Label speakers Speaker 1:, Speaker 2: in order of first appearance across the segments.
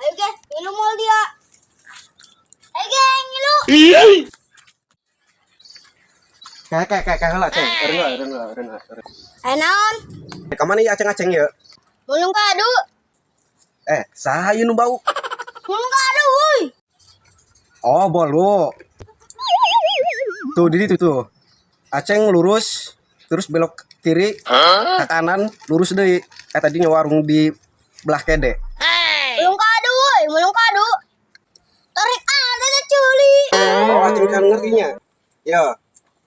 Speaker 1: Ayo guys, ngilu mal dia. Ayo geng, ngilu.
Speaker 2: Kayak lah, Ceng. Renga.
Speaker 1: Ayo naon?
Speaker 2: Kamana ieu aceng-aceng ya?
Speaker 1: Mulung kadu.
Speaker 2: Saha ieu nu bau?
Speaker 1: Mulung kadu, wuy.
Speaker 2: Oh, bolu. Tuh, di situ tuh. Aceng lurus, terus belok kiri, ke kanan, lurus deui. Tadinya warung di belah kede.
Speaker 1: Mulung kadu, wuy, mulung kadu. Tarik ada teh culi.
Speaker 2: Oh, Aceng kan ngertinya. Ya,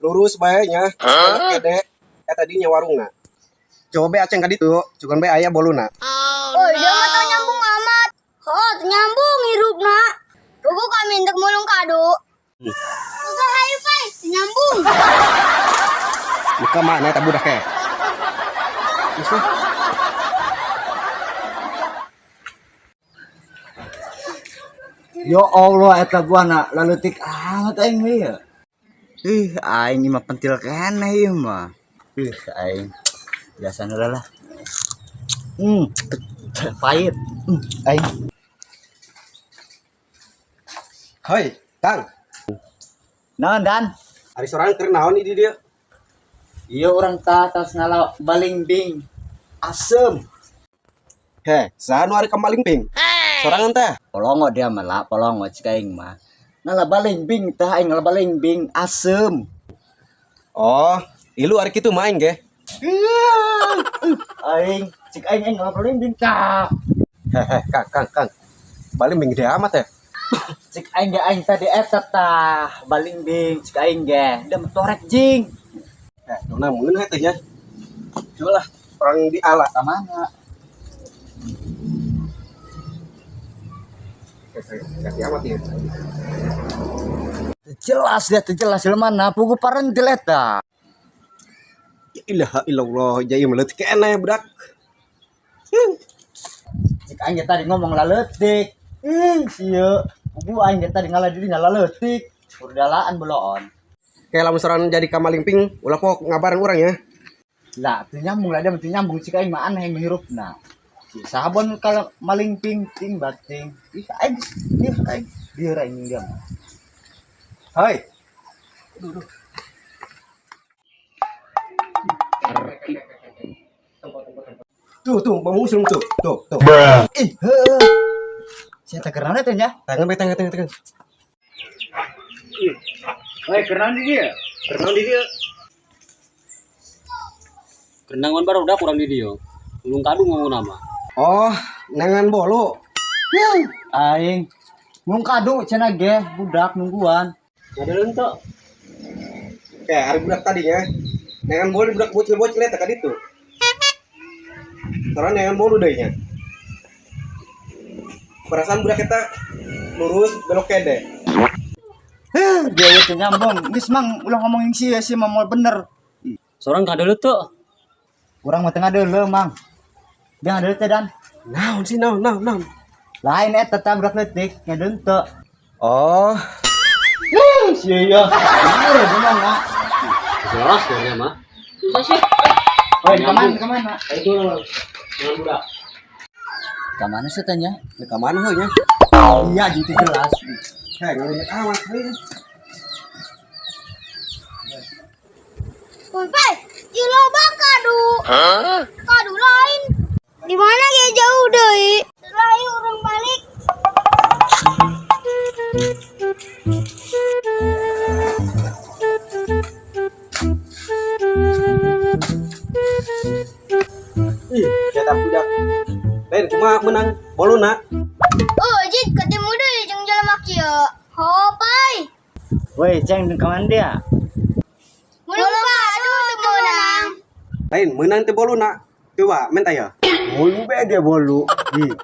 Speaker 2: lurus bae nya, belok kede. Tadinya warungna. Coba be Aceng ka ditu, cuman be aya boluna.
Speaker 1: Oh, dia mah teu nyambung amat. Oh, teu nyambung hirupna. Buku kami untuk mulung kadu. Buka hayu, Pai, teu nyambung.
Speaker 2: Muka mana eta budak teh? Bisa.
Speaker 3: Ya Allah eta buana laletik amat aing we ya. Aing mah pentil keneh ieu mah. Aing biasana lah. Pahit. Aing.
Speaker 2: Hoi, Kang.
Speaker 3: Naon Dan?
Speaker 2: Ari sorang keur naon di dieu?
Speaker 3: Ieu urang tas ngala balingbing asem.
Speaker 2: Saha nu ari kamaling ping? Sorangan teh.
Speaker 3: Polongo dia mah polongo cik aing mah. Ngala balingbing teh aing ngala balingbing asem.
Speaker 2: Oh, ilu ari kitu main ge.
Speaker 3: Aing cik aing ngala balingbing ka.
Speaker 2: Kang. Baling gede amat ya.
Speaker 3: Cik aing ge aing tadi eta tah balingbing cik aing ge. Da torek jing.
Speaker 2: Dona mun hete nya. Cobalah orang di ala.
Speaker 3: Ka mana?
Speaker 2: Kasih amat ya.
Speaker 3: Jelas mana pugu parentil eta.
Speaker 2: Ya ilaha illallah, jadi meletik keneh budak.
Speaker 3: Cik aing ge tadi ngomong laletik. Sieu, pugu aing ge tadi ngala dirinya laletik. Urdalaan beloon.
Speaker 2: Kayak lamun sorangan jadi kamaling ping, ulah pok ngabaran urang ya.
Speaker 3: Lah, teu nyambung lah dia teu nyambung cik aing mah aneh menghirupna. Sahabon kalau maling ping ting bating. Aing dia aing dia.
Speaker 2: Hai. Tuh, mengusung tuh. Tuh.
Speaker 3: Saya tak kenal teh nya.
Speaker 2: Tangan.
Speaker 4: Hei, kerenang di dia. Kerenangan baru udah kurang di dia. Ulung kadu ngomong nama.
Speaker 2: Oh, nangan bolu.
Speaker 3: Aing mung kadu cenah ge budak nungguan.
Speaker 4: Ada lentok.
Speaker 2: Kayak hari budak tadinya. Nangan bolu budak bocil-bocil eta ka ditu. Soalnya nangan bolu deui nya. Perasaan budak eta lurus belok kede.
Speaker 3: Dia teu nyambung. Geus mang ulah ngomongin sia mah moal bener.
Speaker 4: Seorang kada lentok.
Speaker 3: Urang mah teu ngadeuleu mang. Dia ngadeuleu teh Dan.
Speaker 2: Naon sih naon.
Speaker 3: Lain eta tah budak leutik ngadeuleu teu.
Speaker 2: Oh,
Speaker 3: Sia ya. Bener gimana?
Speaker 4: Jelas ya mah. Susah sih.
Speaker 3: Oi, kemana?
Speaker 4: Itu dengan budak.
Speaker 3: Ka mana sih tanya?
Speaker 2: ya ka mana heuh nya?
Speaker 3: Iya, gitu jelas.
Speaker 2: Ngeliat amat heuh.
Speaker 1: Wuy, Pai, ieu loba kadu. Kadu lain. Di mana ge jauh deui? Setelah ieu urang balik.
Speaker 2: Kita budak. Ben kumaha menang boluna.
Speaker 1: Oh, jik ketemu deui jeung jelema kieu. Ho, Pai.
Speaker 3: Woi, Ceng ka mana dia?
Speaker 1: Mulung kadu teu meunang.
Speaker 2: Lain menang teh boluna. Coba men tah ya.
Speaker 3: Bolu bede bolu.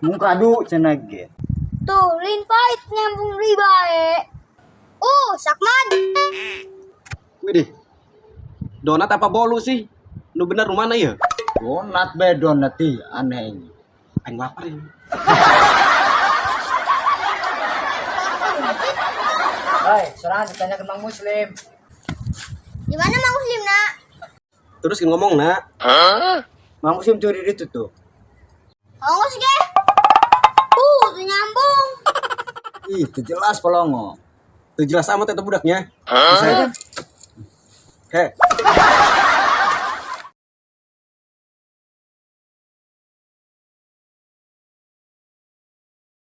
Speaker 3: Mung kadu cenah ge.
Speaker 1: Tuh, lin Pai nyambung deui bae. Sakman.
Speaker 2: Widih. Donat apa bolu sih? Nu bener nu mana ya?
Speaker 3: Donat be donat aneh ini.
Speaker 2: Aing lapar ini.
Speaker 3: Hai, serang ditanya ke Mang Muslim.
Speaker 1: Di mana Mang Muslim, Nak?
Speaker 2: Terus ngomong nak.
Speaker 3: Mang Muslim curi itu tuh.
Speaker 1: Ongos ge. Tuh nyambung.
Speaker 3: Ih, itu jelas polongo.
Speaker 2: Tuh jelas amat itu budaknya.
Speaker 3: Bisa kan?
Speaker 2: Heh.